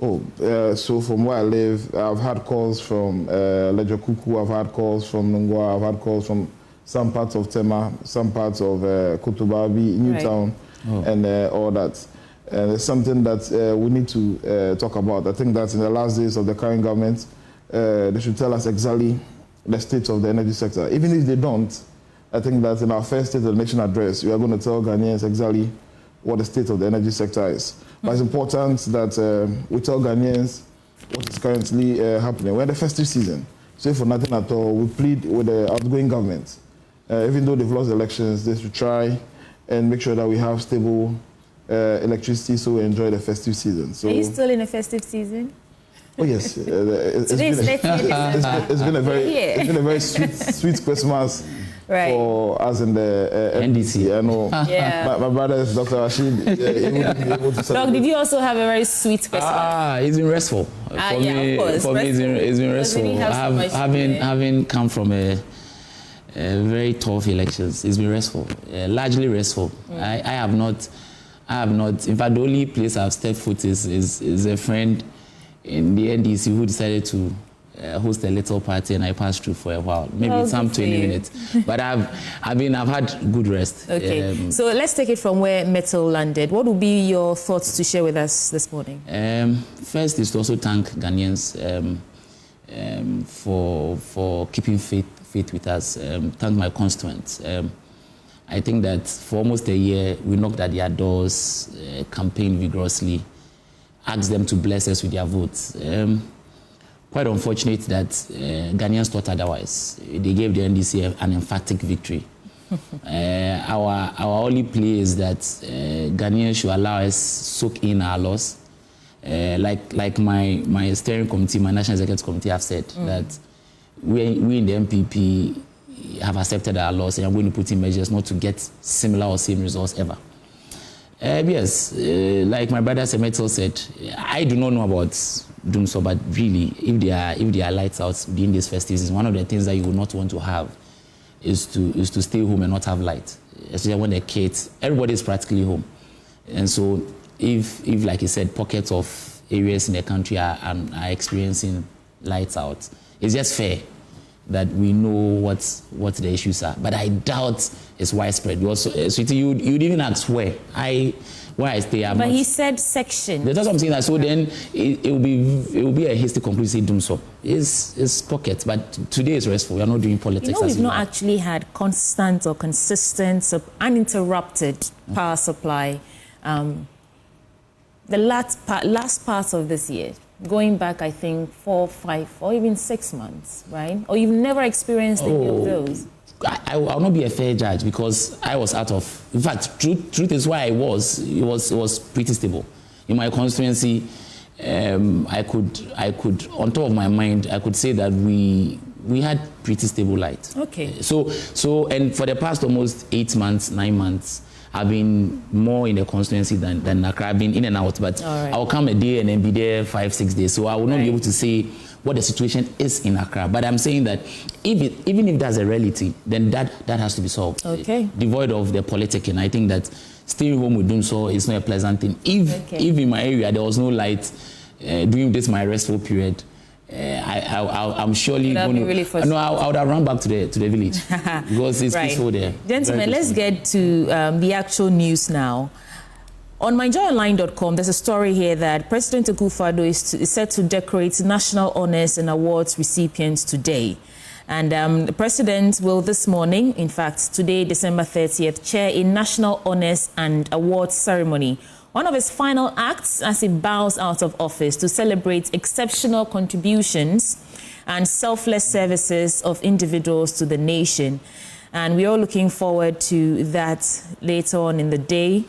So from where I live, I've had calls from Lejo Kuku, I've had calls from Nungwa, I've had calls from some parts of Tema, some parts of Kotobabi, Newtown, and all that. And it's something that we need to talk about. I think that in the last days of the current government, they should tell us exactly the state of the energy sector. Even if they don't, I think that in our first State of the Nation address, we are going to tell Ghanaians exactly what the state of the energy sector is. But it's important that we tell Ghanaians what is currently happening. We're in the festive season, so for nothing at all, we plead with the outgoing government. Even though they've lost the elections, they should try and make sure that we have stable electricity so we enjoy the festive season. So, are you still in the festive season? Oh yes, it's been a very sweet Christmas for us in the NDC. I know. Yeah. My brother is Dr. Rashid. Doc, did you also have a very sweet Christmas? It's been restful. For me, it's been restful. Having come from a very tough elections, it's been restful, largely restful. I have not. In fact, the only place I've stepped foot is a friend in the NDC who decided to host a little party, and I passed through for a while, maybe some 20 minutes. But I've had good rest. Okay, so let's take it from where Metal landed. What would be your thoughts to share with us this morning? First is to also thank Ghanaians for keeping faith with us. Thank my constituents. I think that for almost a year, we knocked at their doors, campaigned vigorously, asked them to bless us with their votes. Quite unfortunate that Ghanaians thought otherwise. They gave the NDC an emphatic victory. Our only plea is that Ghanaians should allow us soak in our loss. Like my steering committee, my national executive committee have said that we in the MPP have accepted our loss and are going to put in measures not to get similar or same results ever. Yes, like my brother Semetel said, I do not know about Dumso, but really, if there are lights out during this festive season, one of the things that you would not want to have is to stay home and not have light. Especially when the kids, everybody is practically home. And so if like you said, pockets of areas in the country are experiencing lights out, it's just fair that we know what the issues are. But I doubt it's widespread. Sweetie, you'd even ask where I stay. But he said section. That's what I'm saying. So then it will be a hasty conclusion. Dumso. It's pockets, but today is restful. We are not doing politics. You know, we've not actually had constant or consistent, uninterrupted power supply. The last part of this year, going back, I think, 4, 5, or even 6 months, right? Or you've never experienced any of those? I'll not be a fair judge because I was out of... In fact, truth is why it was pretty stable. In my constituency, I could, on top of my mind, I could say that we had pretty stable light. Okay. So, and for the past almost 8 months, 9 months, I've been more in the constituency than Accra. I've been in and out, but I'll come a day and then be there 5, 6 days. So I will not be able to say what the situation is in Accra. But I'm saying that even if that's a reality, then that has to be solved. Okay. Devoid of the politicking. I think that staying home with Dumso is not a pleasant thing. If in my area there was no light during this my restful period, I'm surely going to... Really no, I would have run back to the village because it's peaceful there. Gentlemen, let's get to the actual news now. On myjoyonline.com, there's a story here that President Akufo-Addo is set to decorate national honors and awards recipients today. And the president will this morning, in fact, today, December 30th, chair a national honors and awards ceremony. One of his final acts as he bows out of office to celebrate exceptional contributions and selfless services of individuals to the nation. And we're all looking forward to that later on in the day.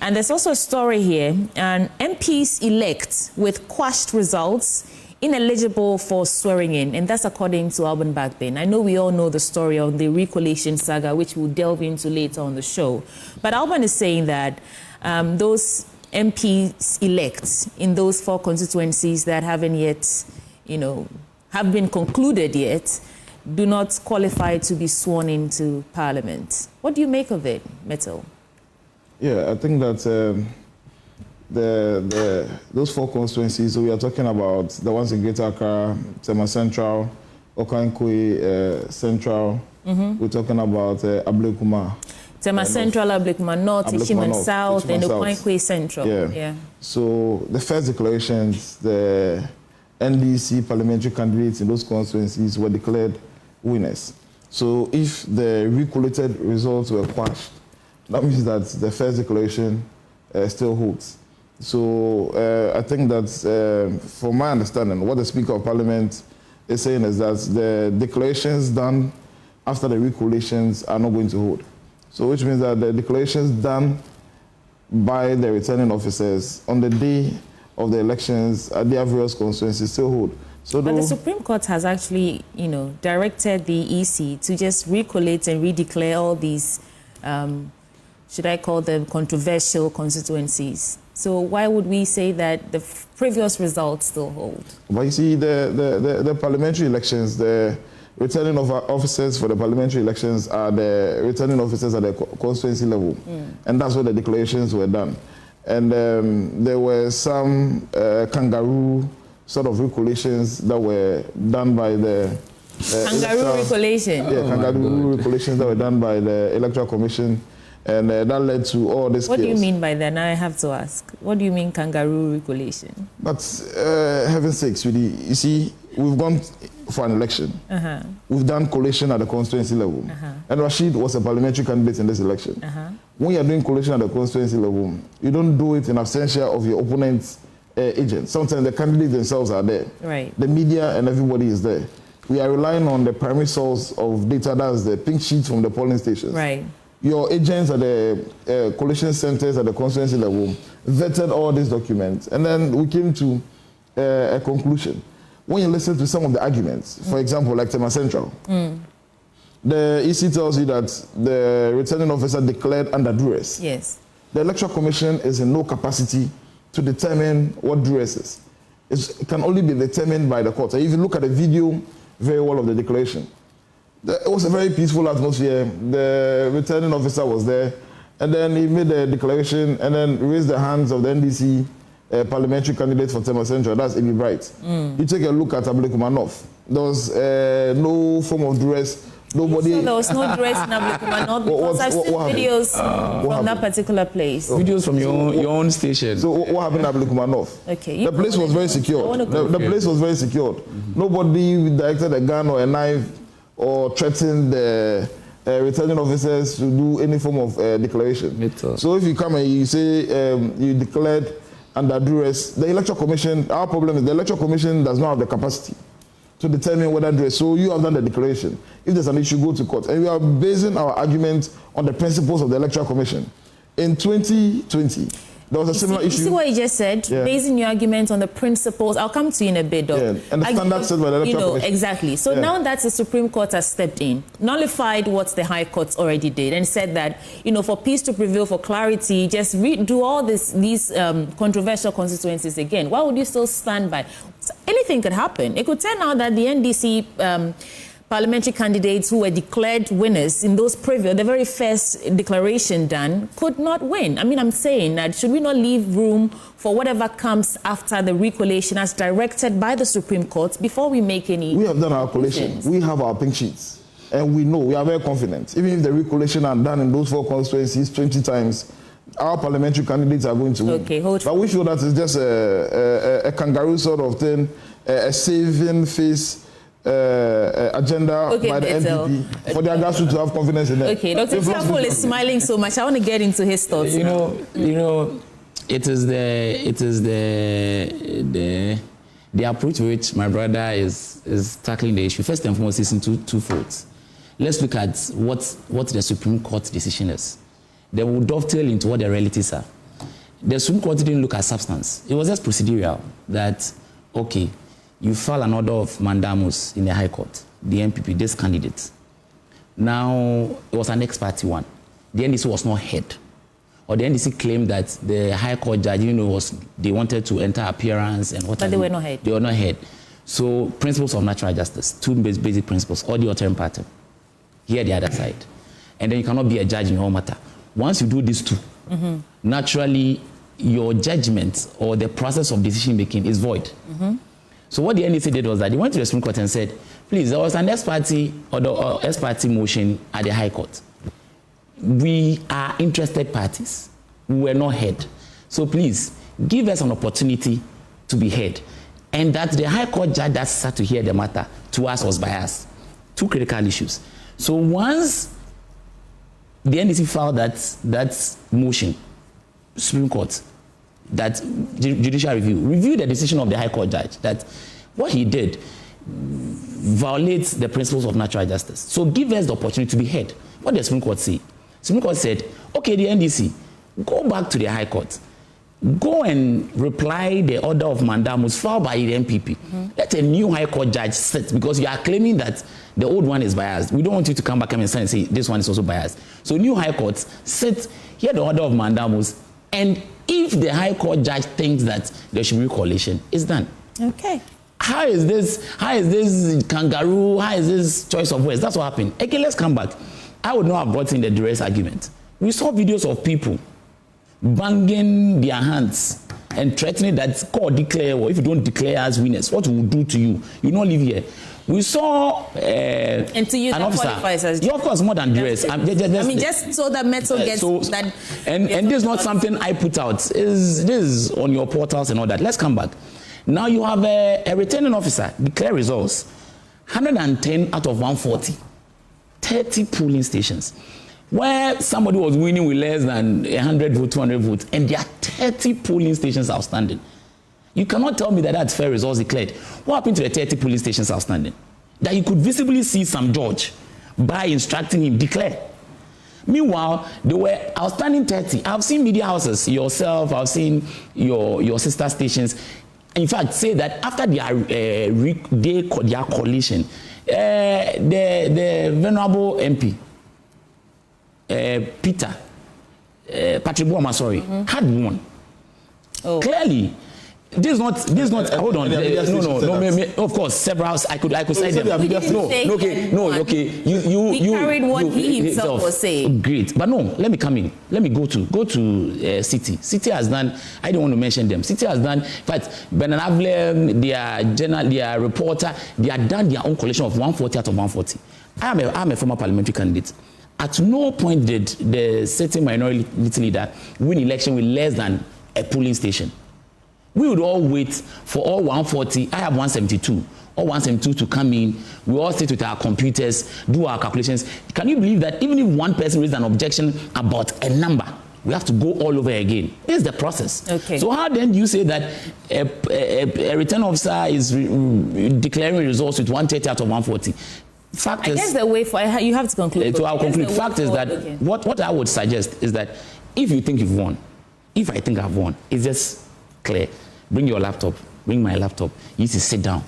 And there's also a story here, an MPs-elect with quashed results, ineligible for swearing in, and that's according to Alban Bagbin. I know we all know the story of the recollation saga, which we'll delve into later on the show. But Alban is saying that those MPs-elect in those 4 constituencies that haven't yet, have been concluded yet, do not qualify to be sworn into Parliament. What do you make of it, Metal? Yeah, I think that those 4 constituencies, so we are talking about the ones in Greater Accra, Tema Central, Okankwe Central. We're talking about Ablekuma. Tema Central, Ablekuma North, Ishima South, and Okankwe Central. Yeah. So the first declarations, the NDC parliamentary candidates in those constituencies were declared winners. So if the recollated results were quashed, that means that the first declaration still holds. So I think that, from my understanding, what the Speaker of Parliament is saying is that the declarations done after the recollations are not going to hold. So which means that the declarations done by the returning officers on the day of the elections at their various constituencies still hold. So but the Supreme Court has actually, directed the EC to just recollate and redeclare all these, should I call them controversial constituencies. So why would we say that the previous results still hold? But you see, the parliamentary elections, the returning officers for the parliamentary elections are the returning officers at the constituency level. And that's where the declarations were done. And there were some kangaroo sort of recollations that were done by the... kangaroo recollation? Yeah, kangaroo recollations that were done by the Electoral Commission. And that led to all this chaos. What do you mean by that? Now I have to ask. What do you mean kangaroo recollation? But heaven's sakes, you see, we've gone for an election. We've done collation at the constituency level. And Rashid was a parliamentary candidate in this election. When you're doing collation at the constituency level, you don't do it in absentia of your opponent's agents. Sometimes the candidates themselves are there. Right. The media and everybody is there. We are relying on the primary source of data, that's the pink sheets from the polling stations. Right. Your agents at the collation centers at the constituency level vetted all these documents, and then we came to a conclusion. When you listen to some of the arguments, for example, like Tema Central, the EC tells you that the returning officer declared under duress. Yes. The Electoral Commission is in no capacity to determine what duress is. It can only be determined by the court. If you look at the video very well of the declaration, it was a very peaceful atmosphere. The returning officer was there, and then he made a declaration and then raised the hands of the NDC parliamentary candidate for Tema Central, that's Amy Bright. You take a look at Ablekuma North. There was no form of duress. Nobody. So there was no duress in Ablekuma North because I've seen videos from that particular place. Videos from your own station. So what happened at Ablekuma North? Okay. The place was very secured. The place was very secured. Nobody directed a gun or a knife or threaten the returning officers to do any form of declaration. So if you come and you say you declared under duress, the Electoral Commission, our problem is the Electoral Commission does not have the capacity to determine whether duress. So you have done the declaration. If there's an issue, go to court. And we are basing our argument on the principles of the Electoral Commission. In 2020, there was a similar issue. You see what you just said? Yeah. Basing your argument on the principles. I'll come to you in a bit, though. Yeah. And the standard set by the Electoral Commission. Exactly. So now that the Supreme Court has stepped in, nullified what the High Court already did, and said that, for peace to prevail, for clarity, just redo all these controversial constituencies again. Why would you still stand by? Anything could happen. It could turn out that the NDC parliamentary candidates who were declared winners in those previous, the very first declaration done, could not win. I mean, I'm saying that should we not leave room for whatever comes after the recollation as directed by the Supreme Court before we make any... We have done our collation. We have our pink sheets. And we know, we are very confident. Even if the recollation are done in those 4 constituencies 20 times, our parliamentary candidates are going to win. Okay, hold But we feel that it's just a kangaroo sort of thing, a saving face agenda by the NPP for their grassroots to have confidence in them. Okay, Dr. Tiafol is smiling so much. I want to get into his thoughts. It is the approach which my brother is tackling the issue. First and foremost, it's in two folds. Let's look at what the Supreme Court decision is. They will dovetail into what the realities are. The Supreme Court didn't look at substance. It was just procedural that, okay, you file an order of mandamus in the High Court, the MPP, this candidate. Now, it was an ex-party one. The NDC was not heard. Or the NDC claimed that the High Court judge, they wanted to enter appearance and what. But they were not heard. They were not heard. So, principles of natural justice, 2 basic principles, or the author party, here the other side. And then you cannot be a judge in your matter. Once you do these 2, naturally, your judgment or the process of decision making is void. So what the NDC did was that they went to the Supreme Court and said, please, there was an ex-party or ex-party motion at the High Court. We are interested parties. We were not heard. So please, give us an opportunity to be heard. And that the High Court judge that sat to hear the matter, to us was biased. Two critical issues. So once the NDC filed that motion, Supreme Court, that judicial review the decision of the High Court judge, that what he did violates the principles of natural justice. So give us the opportunity to be heard. What did the Supreme Court say? Supreme Court said, okay, the NDC, go back to the High Court. Go and reply the order of mandamus filed by the MPP. Let a new High Court judge sit, because you are claiming that the old one is biased. We don't want you to come back and say this one is also biased. So new High Court sit, hear the order of mandamus, and if the High Court judge thinks that there should be coalition, it's done. Okay. How is this kangaroo? How is this choice of words? That's what happened. Okay, let's come back. I would not have brought in the duress argument. We saw videos of people banging their hands and threatening that court declare, or if you don't declare as winners, what we will do to you. You not live here. We saw and to use an that officer. Qualifies as Yeah, of course, more than duress. Just so that metal gets that. And this is not something I put out. This is on your portals and all that. Let's come back. Now you have a returning officer declare results. 110 out of 140. 30 polling stations. Where somebody was winning with less than 100 votes, 200 votes, and there are 30 polling stations outstanding. You cannot tell me that that's fair results declared. What happened to the 30 polling stations outstanding? That you could visibly see some judge by instructing him declare. Meanwhile, there were outstanding 30. I've seen media houses, yourself, I've seen your sister stations, in fact, say that after their coalition, the venerable MP, Peter, Patrick Boama, sorry, had won. Oh. Clearly, this is not. Hold on. No. Of course, several. I could say them. Okay. You carried what he himself was saying. Great, but no. Let me come in. Let me go to City. City has done. I don't want to mention them. City has done. In fact, Benanavle, their reporter, they have done their own collection of 140 out of 140. I'm a former parliamentary candidate. At no point did the sitting minority leader win election with less than a polling station. We would all wait for all 140. I have 172. All 172 to come in. We all sit with our computers, do our calculations. Can you believe that even if one person raises an objection about a number, we have to go all over again? This is the process. Okay. So how then do you say that a return officer is declaring results with 130 out of 140? Fact is, I guess the way for you have to conclude. So I'll conclude. Fact is that what I would suggest is that if you think you've won, if I think I've won, it's just clear. Bring your laptop. Bring my laptop. You need to sit down.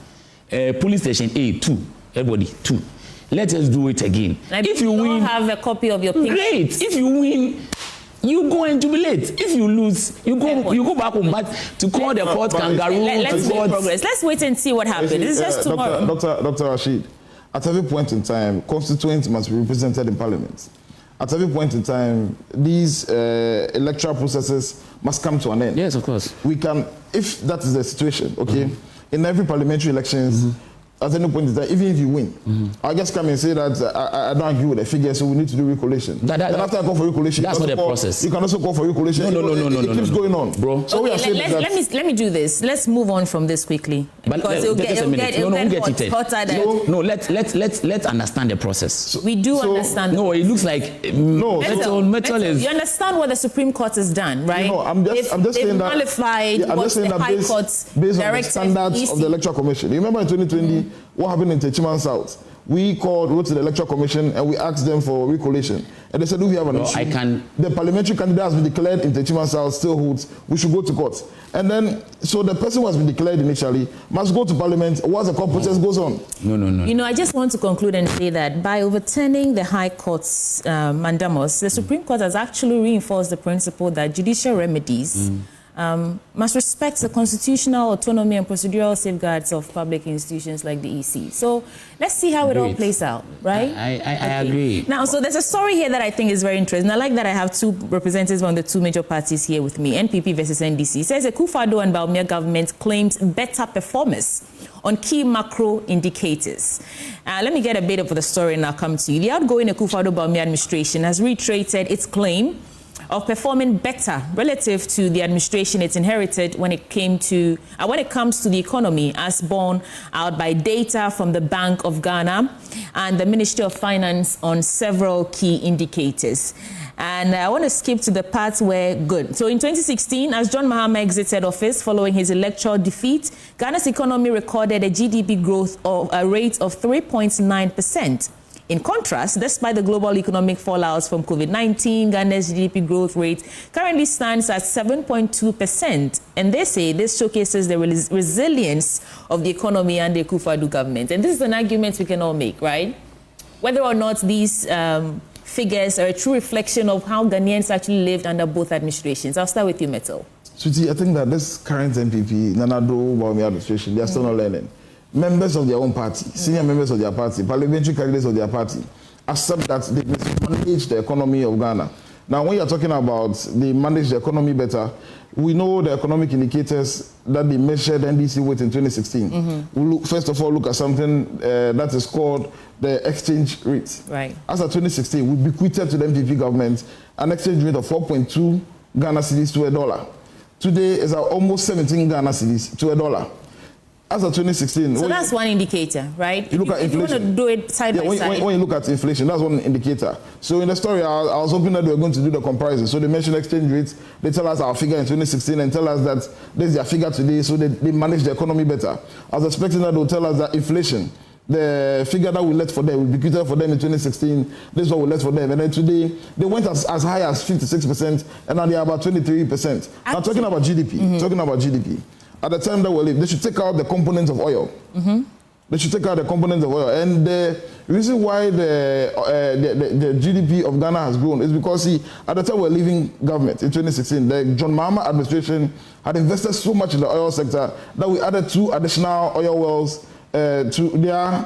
Police station A 2. Everybody 2. Let us do it again. If you win, have a copy of your picture. Great. If you win, you go and jubilate. If you lose, you go back home. But to call the court kangaroo. Let's make progress. Let's wait and see what happens. This is just tomorrow. Dr. Rashid, at every point in time, constituents must be represented in Parliament. At every point in time, these electoral processes must come to an end. Yes, of course. We can, if that is the situation, okay, in every parliamentary elections, at any point in time, even if you win, I'll just come and say that I don't agree with the figure, so we need to do recollation. Then after I call for recollation, that's not the process. You can also call for recollation. No. It keeps going on, bro. So okay, let me do this. Let's move on from this quickly. Because it'll get hotter than. No, let's understand the process. We do understand. No, it looks like metal is. You understand what the Supreme Court has done, right? No, I'm just saying that. Qualified what the High Court's based on the standards of the Electoral Commission. You remember in 2020 what happened in Techiman South? We wrote to the Electoral Commission and we asked them for recollation. And they said, do we have an issue? The parliamentary candidate has been declared in Techiman South, still holds, we should go to court. And then, so the person who has been declared initially must go to Parliament once the court process goes on. No. You know, I just want to conclude and say that by overturning the High Court's mandamus, the Supreme Court has actually reinforced the principle that judicial remedies must respect the constitutional autonomy and procedural safeguards of public institutions like the EC. So let's see how it all plays out, right? I agree. Now, so there's a story here that I think is very interesting. I like that I have two representatives from the two major parties here with me, NPP versus NDC. It says Akufo-Addo and Bawumia government claims better performance on key macro indicators. Let me get a bit of the story and I'll come to you. The outgoing Akufo-Addo Bawumia administration has reiterated its claim of performing better relative to the administration it inherited when it comes to the economy, as borne out by data from the Bank of Ghana and the Ministry of Finance on several key indicators. And I want to skip to the part where good. So in 2016, as John Mahama exited office following his electoral defeat, Ghana's economy recorded a GDP growth of a rate of 3.9%. In contrast, despite the global economic fallouts from COVID-19, Ghana's GDP growth rate currently stands at 7.2%. And they say this showcases the resilience of the economy and the Akufo-Addo government. And this is an argument we can all make, right? Whether or not these figures are a true reflection of how Ghanaians actually lived under both administrations. I'll start with you, Metal. Sweetie, I think that this current NPP, Nana-Addo Bawumia administration, they are still not learning. Members of their own party, senior members of their party, parliamentary candidates of their party, accept that they mismanage the economy of Ghana. Now, when you're talking about they manage the economy better, we know the economic indicators that they measured NDC with in 2016. We'll first of all look at something that is called the exchange rate. Right. As of 2016, we bequeathed to the NPP government an exchange rate of 4.2 Ghana cedis to a dollar. Today is almost 17 Ghana cedis to a dollar. As of 2016... So that's one indicator, right? You look at inflation. If you want to do it side by side. When you look at inflation, that's one indicator. So in the story, I was hoping that they were going to do the comparison. So they mentioned exchange rates. They tell us our figure in 2016 and tell us that this is their figure today, so they manage the economy better. I was expecting that they would tell us that inflation, the figure that we left for them, we bequeathed for them in 2016, this is what we left for them. And then today, they went as high as 56%, and now they are about 23%. Now talking about GDP, at the time that we live, they should take out the components of oil. They should take out the components of oil. And the reason why the GDP of Ghana has grown is because, at the time we were leaving government in 2016, the John Mahama administration had invested so much in the oil sector that we added 2 additional oil wells to their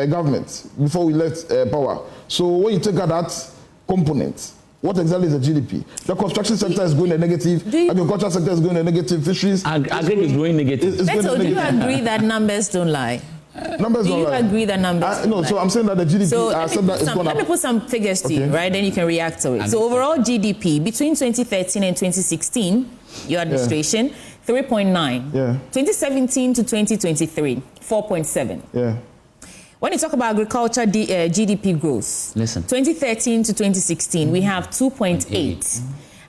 government before we left power. So when you take out that component, what exactly is the GDP? The construction sector is going a negative, agriculture sector is going a negative, fisheries... Agri is going negative. Beto, do you agree that numbers don't lie? Numbers don't lie. Do you agree that numbers don't lie? No, so I'm saying that the GDP... So let me put some figures to you, right? Then you can react to it. So overall GDP, between 2013 and 2016, your administration, 3.9. Yeah. 2017 to 2023, 4.7. Yeah. When you talk about agriculture GDP growth, 2013 to 2016, we have 2.8.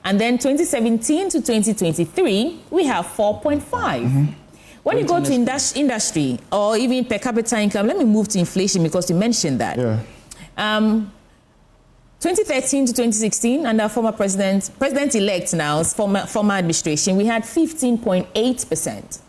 And then 2017 to 2023, we have 4.5. When you go to industry or even per capita income, let me move to inflation because you mentioned that. Yeah. 2013 to 2016, under former president-elect now, former administration, we had 15.8%.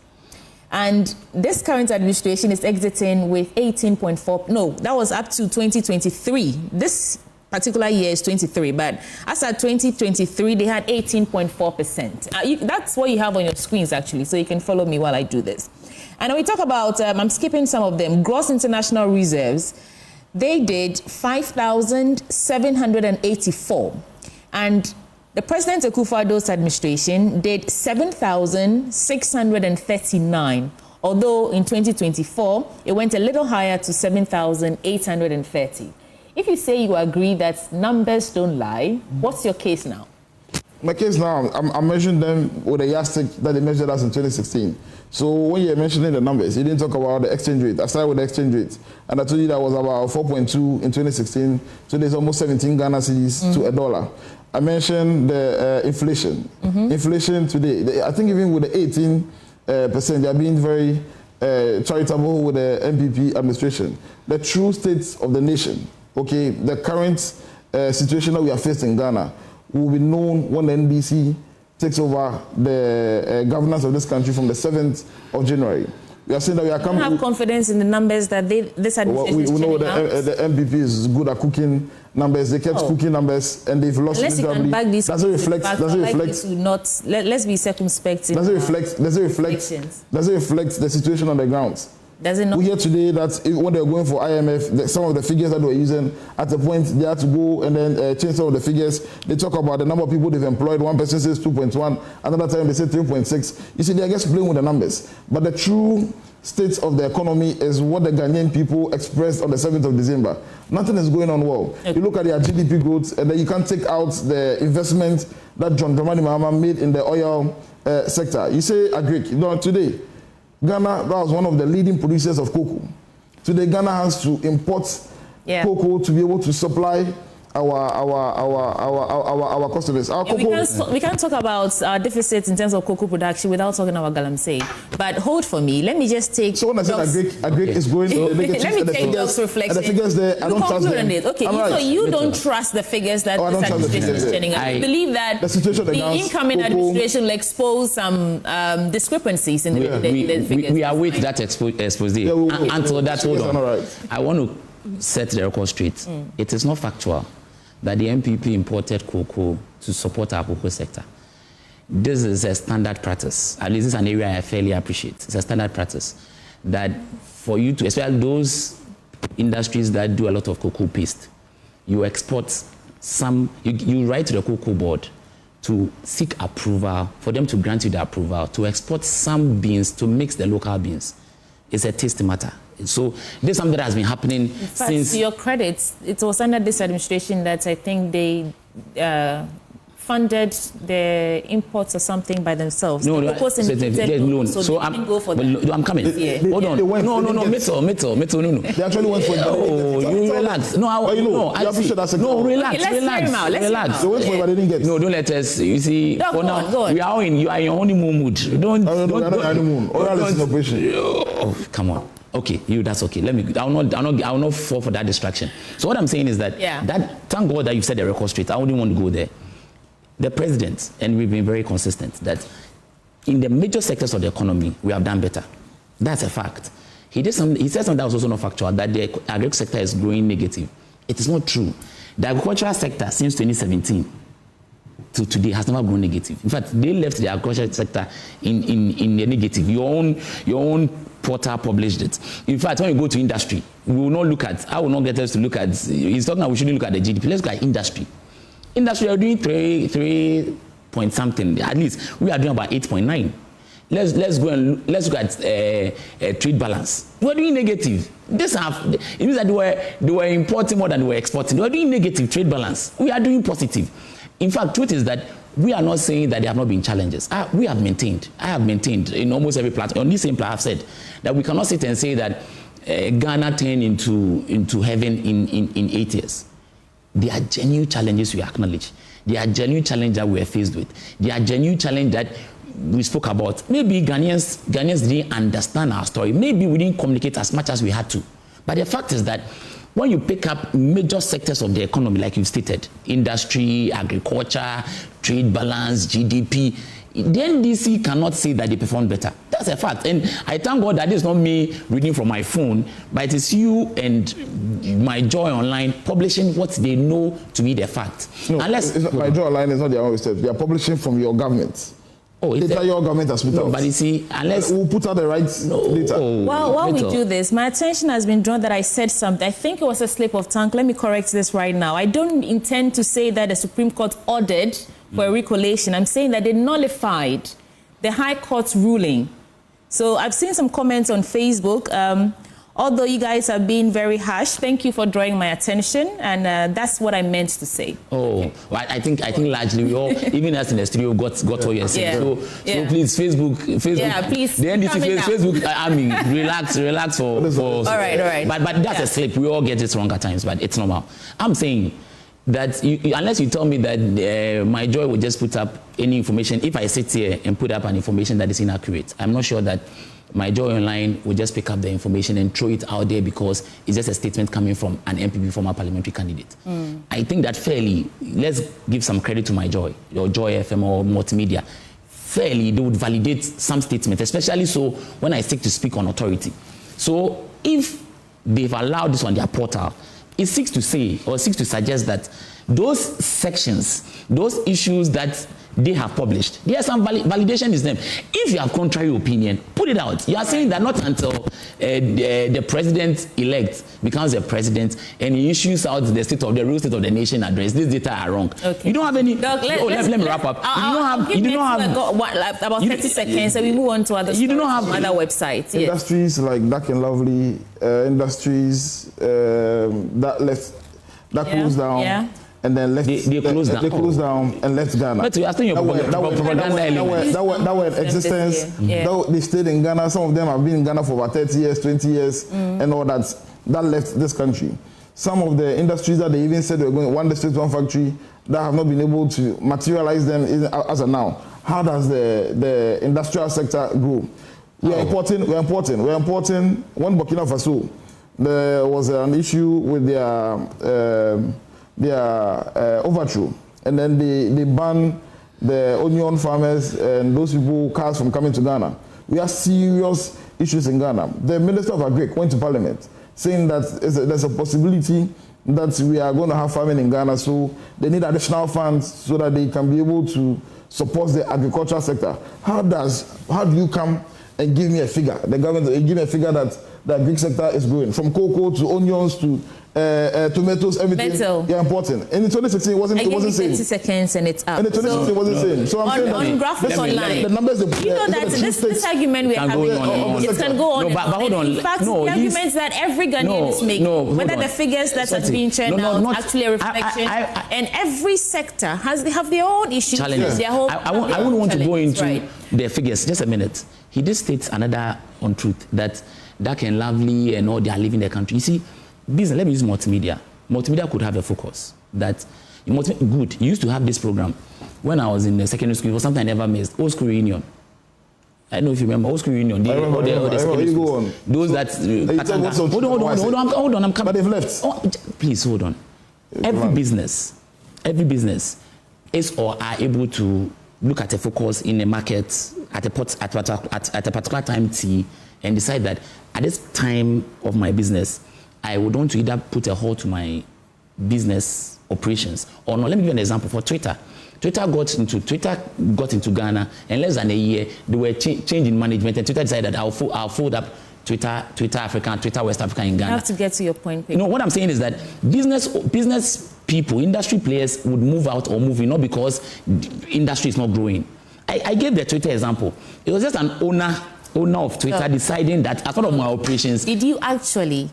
And this current administration is exiting with 18.4. No, that was up to 2023. This particular year is 23, but as at 2023, they had 18.4%. That's what you have on your screens, actually, so you can follow me while I do this. And when we talk about, I'm skipping some of them, gross international reserves, they did 5,784. And the President Akufo-Addo's administration did 7,639, although in 2024, it went a little higher to 7,830. If you say you agree that numbers don't lie, what's your case now? My case now, I'm measuring them with a yardstick that they measured us in 2016. So when you're mentioning the numbers, you didn't talk about the exchange rate. I started with the exchange rate. And I told you that was about 4.2 in 2016. Today it's almost 17 Ghana cedis to a dollar. I mentioned the inflation. Inflation today, I think even with the 18%, they are being very charitable with the NPP administration. The true state of the nation, okay, the current situation that we are facing in Ghana will be known when the NDC takes over the governance of this country from the 7th of January. We are saying that we are coming... You have confidence in the numbers that this administration we know the MPP is good at cooking numbers, they kept cooking numbers, and they've lost unless miserably. You can back these does it reflect? Does it reflect? Not, let's be circumspect. Does it reflect? Does it reflect? Does it reflect the situation on the ground? Does it not? We hear today that when they were going for IMF, some of the figures that they were using, at a point they had to go and then change some of the figures. They talk about the number of people they've employed. One person says 2.1, another time they say 3.6. You see, they're just playing with the numbers. But the true state of the economy is what the Ghanaian people expressed on the 7th of December. Nothing is going on well. Okay. You look at their GDP growth, and then you can't take out the investment that John Dramani Mahama made in the oil sector. You say agric. You know, today, Ghana, that was one of the leading producers of cocoa. Today, Ghana has to import cocoa to be able to supply our customers. Our cocoa. We can't talk about our deficits in terms of cocoa production without talking about galamsey. But hold for me. Let me just take. So when I said agric is going. Let me take those reflections. The figures there, I don't trust them. Okay, so you don't trust the figures that this administration is telling us. I believe that the incoming administration will expose some discrepancies in the figures. We await that expose. Until that, hold on. I want to set the record straight. It is not factual that the MPP imported cocoa to support our cocoa sector. This is a standard practice. At least it's an area I fairly appreciate. It's a standard practice that for you to, especially those industries that do a lot of cocoa paste, you export some, you write to the cocoa board to seek approval, for them to grant you the approval, to export some beans to mix the local beans. It's a taste matter. So this is something that has been happening since. To your credit, it was under this administration that I think they funded the imports or something by themselves. No, I'm coming. Hold on. No, Mitchell, no. They actually went for it. Oh, you relax. No, relax. They went for it, but they didn't get it. No, don't let us. You see, for now, you are in your honeymoon mood. Don't honeymoon. Oh, come on. Okay, that's okay. I will not fall for that distraction. So what I'm saying is that thank God that you said the record straight. I wouldn't want to go there. The president, and we've been very consistent, that in the major sectors of the economy, we have done better. That's a fact. He said something that was also not factual, that the agricultural sector is growing negative. It is not true. The agricultural sector since 2017 to today has never grown negative. In fact, they left the agricultural sector in the negative. Your own portal published it. In fact, when you go to industry, we will not look at, I will not get us to look at, he's talking about we shouldn't look at the GDP. Let's look at industry. Industry are doing 3 point something. At least we are doing about 8.9. Let's go and let's look at trade balance. We're doing negative. It means that they were importing more than they were exporting. We're doing negative trade balance. We are doing positive. In fact, truth is that we are not saying that there have not been challenges. I have maintained in almost every platform. On this same platform, I've said that we cannot sit and say that Ghana turned into heaven in 8 years. There are genuine challenges we acknowledge. There are genuine challenges that we are faced with. There are genuine challenges that we spoke about. Maybe Ghanaians didn't understand our story. Maybe we didn't communicate as much as we had to. But the fact is that when you pick up major sectors of the economy, like you stated, industry, agriculture, trade balance, GDP, the NDC cannot say that they performed better. That's a fact. And I thank God that it's not me reading from my phone, but it is you and My Joy Online publishing what they know to be the fact. No, My Joy Online is not their own steps. They are publishing from your government. Data your government has put out. But you see, unless we'll put out the right data. While we do this, my attention has been drawn that I said something. I think it was a slip of tongue. Let me correct this right now. I don't intend to say that the Supreme Court ordered for a recollation. I'm saying that they nullified the High Court's ruling. So I've seen some comments on Facebook. Although you guys are being very harsh, thank you for drawing my attention, and that's what I meant to say. Oh, well, I think largely we all, even us in the studio, got what you're saying. So please, Facebook. Yeah, please. The NDC Facebook. I mean, relax for. All right. But that's a slip. We all get it wrong at times, but it's normal. I'm saying that unless you tell me that My Joy will just put up any information, if I sit here and put up an information that is inaccurate, I'm not sure that My Joy Online will just pick up the information and throw it out there because it's just a statement coming from an MPP former parliamentary candidate. I think that fairly, let's give some credit to My Joy, or Joy FM or Multimedia. Fairly, they would validate some statements, especially so when I seek to speak on authority. So if they've allowed this on their portal, it seeks to say or seeks to suggest that those sections, those issues that they have published, there's some validation is them. If you have contrary opinion, put it out. You are saying that not until the president-elect becomes a president and he issues out the real state of the nation address, these data are wrong. Okay. You don't have any. Doc, let me wrap up. You do not have about 30 seconds, so we move on to other. You do not have other websites. Industries like Dark and Lovely, industries that closed down. Yeah. And then left. They closed down and left Ghana. But I think your propaganda element. That were in existence. They stayed in Ghana. Some of them have been in Ghana for about 30 years, 20 years, and all that. That left this country. Some of the industries that they even said they were going one district, one factory, that have not been able to materialize them as of now. How does the industrial sector grow? We're importing. When Burkina Faso, there was an issue with their overthrow, and then they banned the onion farmers and those people, cars from coming to Ghana. We have serious issues in Ghana. The Minister of Agri went to Parliament saying that there's a possibility that we are going to have famine in Ghana, so they need additional funds so that they can be able to support the agricultural sector. How do you come and give me a figure? The government give me a figure that the agri sector is growing, from cocoa to onions to tomatoes, everything. Yeah, important. In 2016, it wasn't saying. 30 seconds and it's up. And in 2016, it wasn't saying. So I'm saying on graphics online, the numbers. You know that this argument we are having, it can go on. But hold on. In fact, the arguments that every Ghanaian is making, whether the figures that are being churned out actually a reflection, and every sector they have their own issues. Challenges. Their whole I wouldn't want to go into the figures. Just a minute. He did state another untruth that Dark and Lovely and all they are leaving the country. You see, business. Let me use multimedia. Multimedia could have a focus that good. You used to have this program when I was in the secondary school. It was something I never missed. Old school reunion. I don't know if you remember old school reunion. Those that hold on. I'm coming. But they've left. Oh, please hold on. Every business is or are able to look at a focus in a market at a particular time T and decide that at this time of my business, I would want to either put a halt to my business operations or not. Let me give you an example. For Twitter got into Ghana, and less than a year, they were changing management, and Twitter decided that I'll fold up Twitter Africa and Twitter West Africa in Ghana. You have to get to your point. No, what I'm saying is that business people, industry players would move out or move in, not because the industry is not growing. I gave the Twitter example. It was just an owner of Twitter deciding that as part of my operations. Did you actually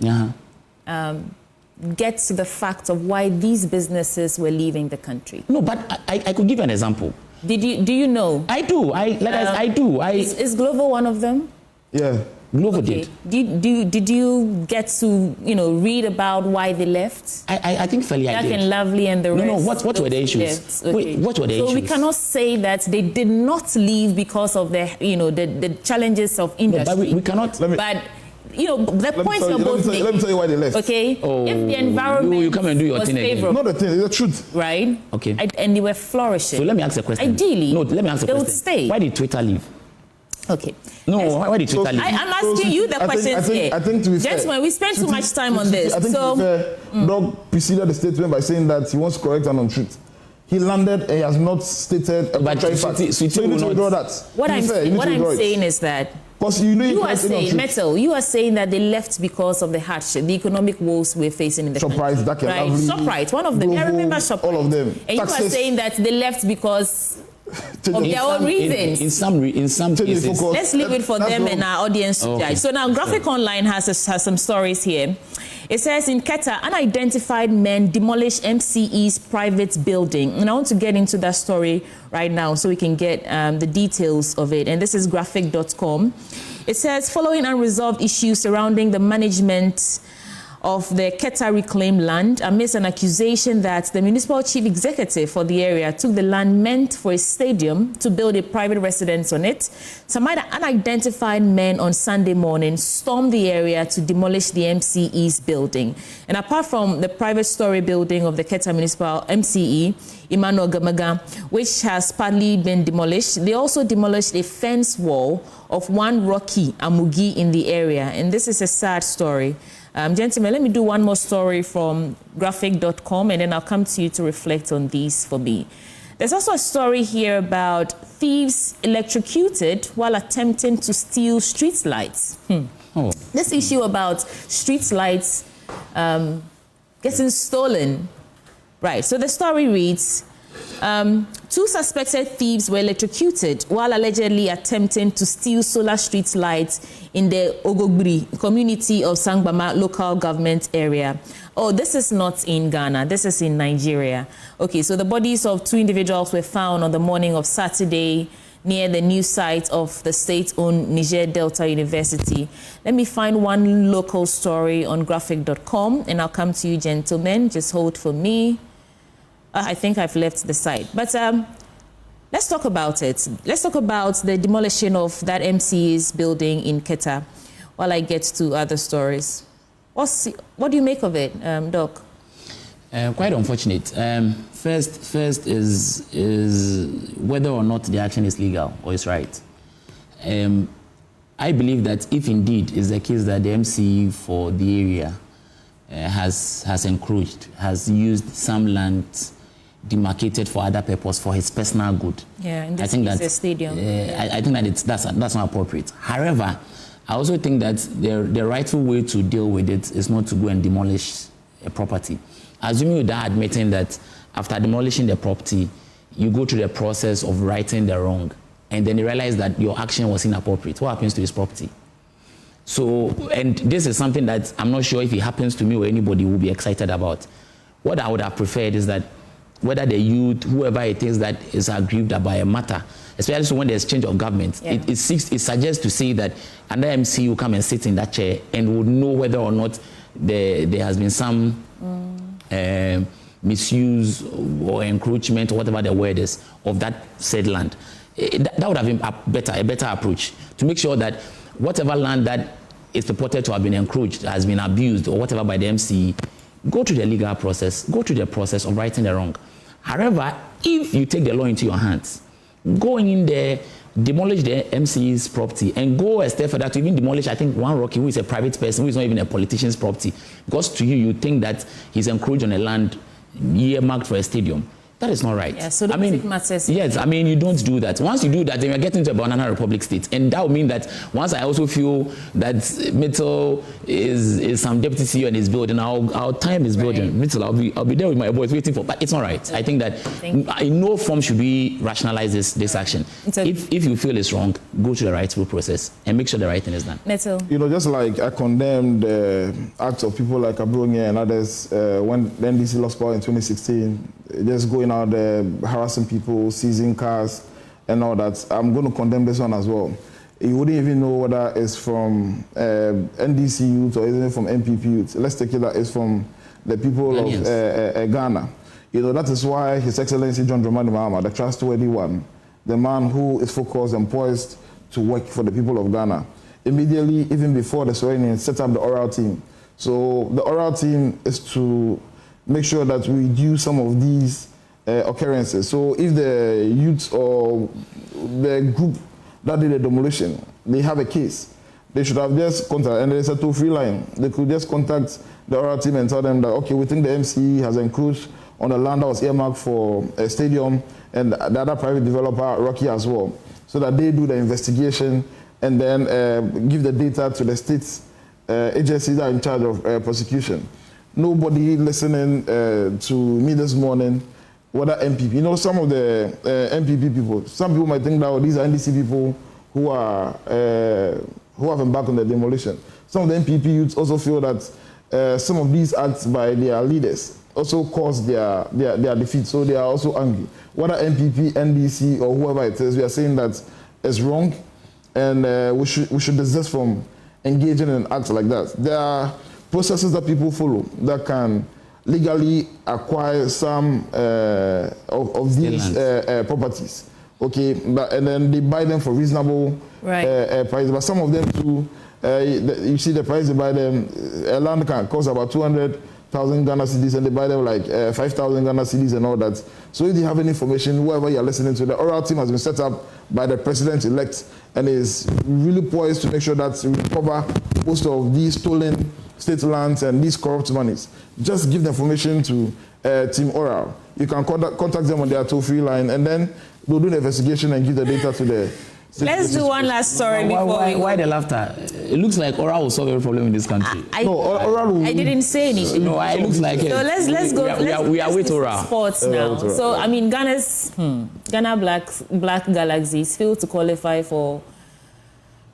get to the fact of why these businesses were leaving the country? No, but I could give you an example. Do you know? I do. I do. Is Glovo one of them? Yeah. Glovo did. Did you get to read about why they left? I think fairly I did. Dark and Lovely and the rest. No. What were the issues? Okay. Wait, what were the issues? So we cannot say that they did not leave because of the challenges of industry. No, but we cannot. The points you're both making. Let me tell you why they left. Okay. If the environment you come and do your was thing favorable. Not the thing, it's the truth. Right. Okay. And they were flourishing. So let me ask a question. Ideally, let me ask a question. They would stay. Why did Twitter leave? Okay. No, why did Twitter leave? I'm asking you the questions here. I think to be fair, gentlemen, we spent too much time on this. I think to be fair, Doug preceded the statement by saying that he wants to correct an untruth. He landed and he has not stated a contrary fact. So you need to withdraw that. What I'm saying is that you are saying, Metal, you are saying that they left because of the hardship, the economic woes we're facing in the country. ShopRite, one of them. I remember ShopRite. All of them. And you are saying that they left because of their own reasons. In some cases. Let's leave it for them and our audience to judge. So now Graphic Online has some stories here. It says in Qatar, unidentified men demolish MCE's private building. And I want to get into that story right now so we can get the details of it. And this is graphic.com. It says, following unresolved issues surrounding the management of the Qatar reclaimed land amidst an accusation that the municipal chief executive for the area took the land meant for a stadium to build a private residence on it. Some unidentified men on Sunday morning stormed the area to demolish the MCE's building. And apart from the private story building of the Qatar municipal MCE, Emmanuel Gamaga, which has partly been demolished, they also demolished a fence wall of one Rocky Amugi in the area. And this is a sad story. Gentlemen, let me do one more story from gov't.com, and then I'll come to you to reflect on these for me. There's also a story here about thieves electrocuted while attempting to steal street lights. Oh. This issue about street lights getting stolen. Right, so the story reads, 2 suspected thieves were electrocuted while allegedly attempting to steal solar street lights in the Ogogbiri community of Sangbama local government area. Oh, this is not in Ghana, this is in Nigeria. Okay, so the bodies of 2 individuals were found on the morning of Saturday near the new site of the state-owned Niger Delta University. Let me find one local story on gov't.com, and I'll come to you, gentlemen. Just hold for me. I think I've left the site. But let's talk about it. Let's talk about the demolition of that MCA's building in Keta while I get to other stories. What do you make of it, Doc? Quite unfortunate. First is whether or not the action is legal or is right. I believe that if indeed is the case that the MCE for the area has encroached, has used some land demarcated for other purpose for his personal good. Yeah, in this case, a stadium. I think that that's not appropriate. However, I also think that the rightful way to deal with it is not to go and demolish a property. Assuming without admitting that after demolishing the property, you go through the process of righting the wrong, and then you realize that your action was inappropriate. What happens to his property? So, and this is something that I'm not sure if it happens to me or anybody will be excited about. What I would have preferred is that whether the youth, whoever it is that is aggrieved about a matter, especially when there's change of government, it suggests to say that another MC will come and sit in that chair and would know whether or not there has been some misuse or encroachment or whatever the word is of that said land. That would have been a better approach to make sure that whatever land that is purported to have been encroached, has been abused or whatever by the MCE, go through the legal process, go through the process of righting the wrong. However, if you take the law into your hands, go in there, demolish the MCE's property, and go a step further to even demolish, I think, one Rocky, who is a private person, who is not even a politician's property, because to you think that he's encroached on a land earmarked for a stadium. That is not right. Yeah, so the matters. Yes, I mean, you don't do that. Once you do that, then you're getting to a Banana Republic state. And that would mean that once I also feel that Mitchell is some deputy CEO in his building, our time is building. Mitchell, I'll be there with my boys waiting for, but it's not right. I think that in no form should we rationalize this action. If you feel it's wrong, go to the rightful process and make sure the right thing is done. Mitchell. You know, just like I condemned the acts of people like Abronia and others when the NDC lost power in 2016, just going out there, harassing people, seizing cars, and all that. I'm going to condemn this one as well. You wouldn't even know whether it's from NDC youth or even from MPP youth. Let's take it that it's from the people of Ghana. You know, that is why His Excellency John Dramani Mahama, the trustworthy one, the man who is focused and poised to work for the people of Ghana, immediately, even before the swearing-in, set up the oral team. So the oral team is to make sure that we do some of these occurrences. So if the youth or the group that did the demolition, they have a case, they should have just contacted, and there's a toll-free line. They could just contact the oral team and tell them that, okay, we think the MCE has encroached on the land that was earmarked for a stadium, and the other private developer, Rocky, as well, so that they do the investigation and then give the data to the state agencies that are in charge of prosecution. Nobody listening to me this morning, whether MPP. You know, some of the MPP people, some people might think that these are NDC people who have embarked on the demolition. Some of the MPP youths also feel that some of these acts by their leaders also caused their defeat, so they are also angry. Whether MPP, NDC, or whoever it is, we are saying that it's wrong, and we should desist from engaging in acts like that. There are processes that people follow that can legally acquire some of these properties, okay, and then they buy them for reasonable prices. But some of them too, you see the price they buy them, a land can cost about 200,000 Ghana cedis, and they buy them like 5,000 Ghana cedis and all that. So if you have any information, whoever you're listening to, the oral team has been set up by the president-elect and is really poised to make sure that we recover most of these stolen state lands and these corrupt monies. Just give the information to Team Oral. You can contact them on their toll-free line, and then they'll do the investigation and give the data to the... Let's do one last story before we... Why the laughter? It looks like Oral will solve every problem in this country. I didn't say anything. No, it looks like it. So let's go. We are with Oral. Sports now. So, I mean, Ghana Black Galaxies failed to qualify for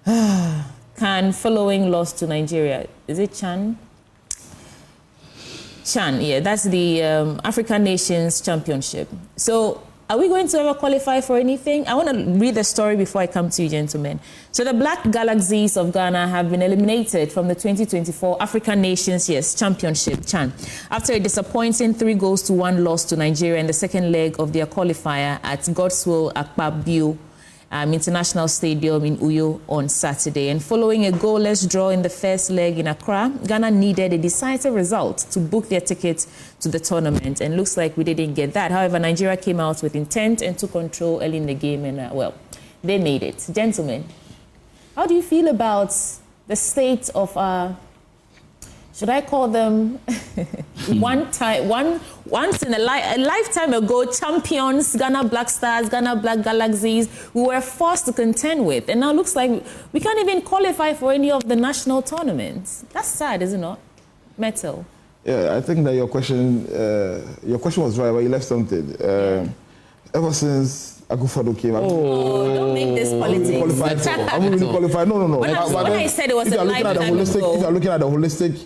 CAN following loss to Nigeria. Is it CHAN? CHAN, yeah, that's the African Nations Championship. So, are we going to ever qualify for anything? I want to read the story before I come to you, gentlemen. So the Black Galaxies of Ghana have been eliminated from the 2024 African Nations Championship, CHAN, after a disappointing 3-1 loss to Nigeria in the second leg of their qualifier at gov't Akufo-Addo International Stadium in Uyo on Saturday. And following a goalless draw in the first leg in Accra, Ghana needed a decisive result to book their ticket to the tournament. And looks like we didn't get that. However, Nigeria came out with intent and took control early in the game. And, well, they made it. Gentlemen, how do you feel about the state of should I call them once in a lifetime ago champions, Ghana Black Stars, Ghana Black Galaxies, we were forced to contend with. And now it looks like we can't even qualify for any of the national tournaments. That's sad, isn't it? Metal. Yeah, I think that your question was right, but you left something. Ever since Akufo-Addo came out. Don't make this politics. I'm really qualified. No. When I said it was a lifetime ago. If you are looking at the holistic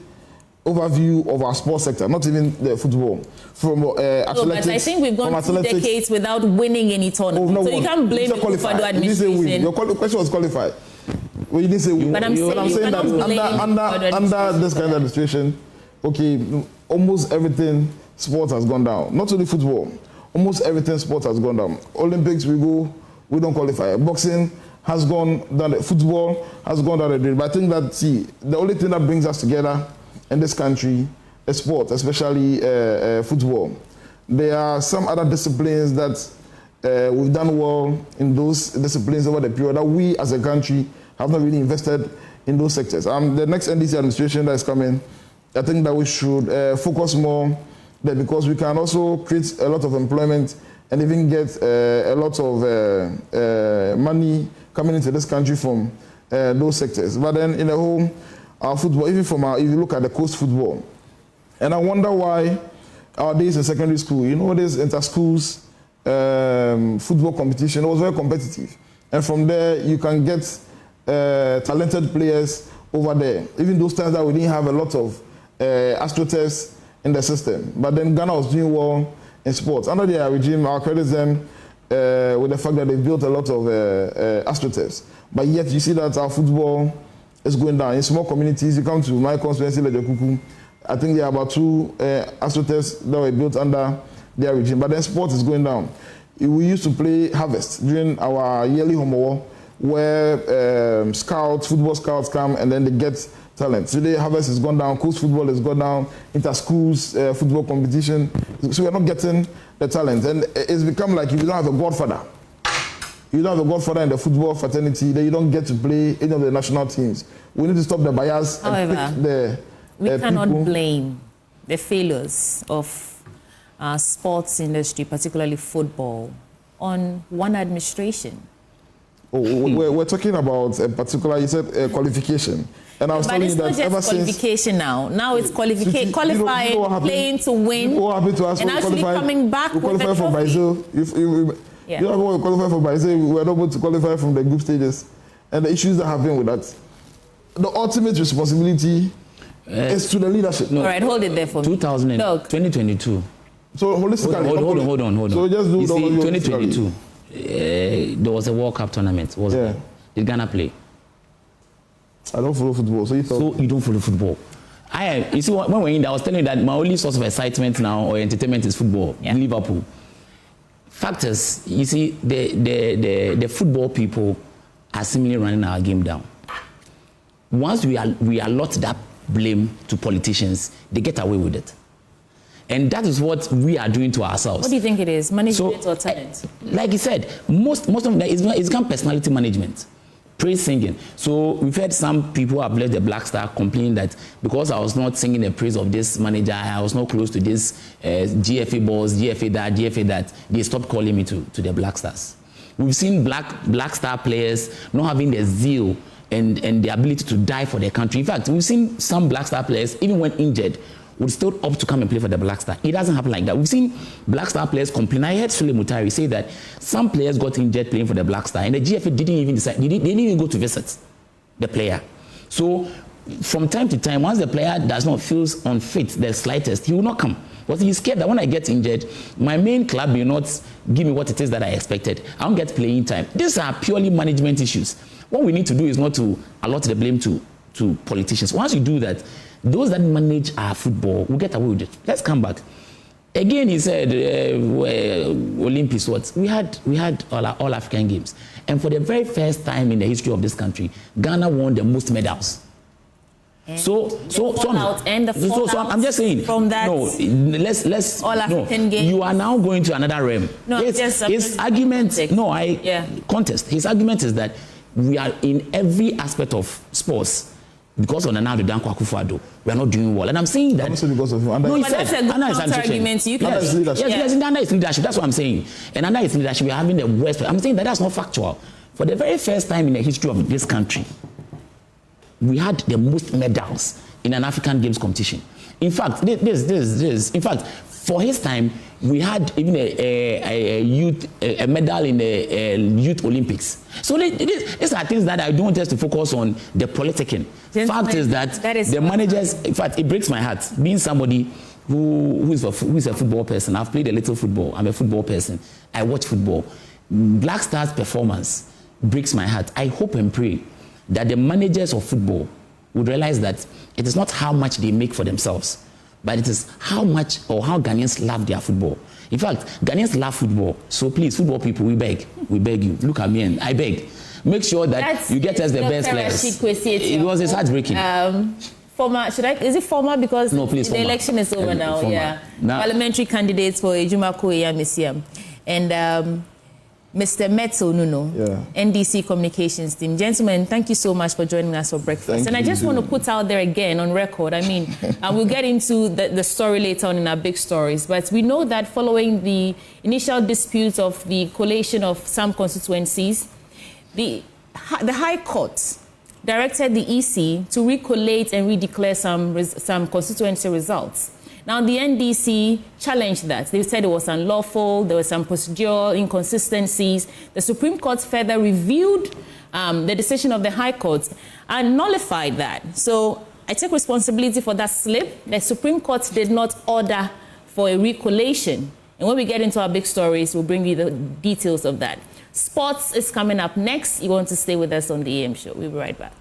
overview of our sports sector, not even the football, from athletics. But I think we've gone 2 decades without winning any tournament. So you can't blame the Akufo-Addo administration. Your question was qualified. Well, you didn't say win. But I'm saying that under this kind of administration, okay, almost everything sport has gone down. Not only football, almost everything sport has gone down. Olympics, we don't qualify. Boxing has gone down. Football has gone down the drain. But I think that, the only thing that brings us together in this country is sport, especially football. There are some other disciplines that we've done well in those disciplines over the period that we as a country have not really invested in those sectors. The next NDC administration that is coming, I think that we should focus more there, because we can also create a lot of employment and even get a lot of money coming into this country from those sectors. But then in the whole, our football, even from if you look at the coast football, and I wonder why our days in secondary school, this inter-schools football competition, it was very competitive. And from there, you can get talented players over there. Even those times that we didn't have a lot of astroturfs in the system. But then Ghana was doing well in sports. Under their regime, I'll credit them with the fact that they built a lot of astroturfs. But yet you see that our football is going down. In small communities, you come to my constituency, Lejokuku, I think there are about 2 astroturfs that were built under their regime. But then sport is going down. We used to play Harvest during our yearly homework, where football scouts come and then they get talent. Today, Harvest has gone down, coast football has gone down, inter-schools football competition. So we're not getting the talent. And it's become like if you don't have a godfather, you don't have a godfather in the football fraternity, then you don't get to play any of the national teams. We need to stop the bias. However, and pick the we cannot blame the failures of our sports industry, particularly football, on one administration. We're talking about a particular, you said qualification. And I was telling you that ever since... qualification now. Now it's qualifying, playing to win. What happened to us and actually coming back with a for Brazil. You know what we qualify for Brazil, we were not able to qualify from the group stages. And the issues that have been with that. The ultimate responsibility is to the leadership. No. All right, hold it there for me. 2022. So holistically... Hold on. So just do 2022. There was a World Cup tournament. Did Ghana play? I don't follow football, so you don't follow football. You see, when we're in there, I was telling you that my only source of excitement now or entertainment is football. Liverpool. Fact is, you see, the football people are seemingly running our game down. Once we allot that blame to politicians, they get away with it. And that is what we are doing to ourselves. What do you think it is? Management or talent? Like you said, most of them, it's become personality management. praise singing. So we've heard some people who have left the Black Star complaining that because I was not singing the praise of this manager, I was not close to this GFA boss, GFA that, they stopped calling me to the Black Stars. We've seen Black Star players not having the zeal and the ability to die for their country. In fact, we've seen some Black Star players, even when injured, would still opt to come and play for the Black Star. It doesn't happen like that. We've seen Black Star players complain. I heard Sule Mutari say that some players got injured playing for the Black Star, and the GFA didn't even decide. They didn't even go to visit the player. So from time to time, once the player does not feel unfit, the slightest, he will not come. Because he's scared that when I get injured, my main club will not give me what it is that I expected. I don't get playing time. These are purely management issues. What we need to do is not to allot the blame to politicians. Once you do that, those that manage our football will get away with it. Let's come back. Again, he said, Olympics, what? We had all African games. And for the very first time in the history of this country, Ghana won the most medals. So I'm just saying. From that, no, let's all African games. You are now going to another realm. No, his argument. Contest. His argument is that we are in every aspect of sports. Because on Nana Akufo-Addo, we are not doing well. And I'm saying that. Because of no, he said, that's a good counter-argument. Yes, under his leadership. That's what I'm saying. And under his leadership, we are having the worst. I'm saying that that's not factual. For the very first time in the history of this country, we had the most medals in an African Games competition. In fact, in fact, for his time, we had even a medal in the Youth Olympics. So these are things that I don't want us to focus on the politicking. Fact is that the managers, in fact, it breaks my heart. Being somebody who is a football person, I've played a little football, I'm a football person, I watch football. Black Stars' performance breaks my heart. I hope and pray that the managers of football would realize that it is not how much they make for themselves, but it is how much or how Ghanaians love their football. In fact, Ghanaians love football. So please, football people, we beg you. Look at me and I beg. Make sure that you get us the best players. It was heartbreaking. Is it former? Because no, please, the election is over now. Yeah. Parliamentary candidates for Ejumako Eyamisiam. And Mr. Metso Nuno, NDC Communications team. Gentlemen, thank you so much for joining us for breakfast. And I just want to put out there again on record, I mean, and we'll get into the story later on in our big stories, but we know that following the initial disputes of the collation of some constituencies, the High Court directed the EC to recollate and redeclare some constituency results. Now, the NDC challenged that. They said it was unlawful, there were some procedural inconsistencies. The Supreme Court further reviewed the decision of the High Court and nullified that. So I take responsibility for that slip. The Supreme Court did not order for a recollation. And when we get into our big stories, we'll bring you the details of that. Sports is coming up next. You want to stay with us on the AM show. We'll be right back.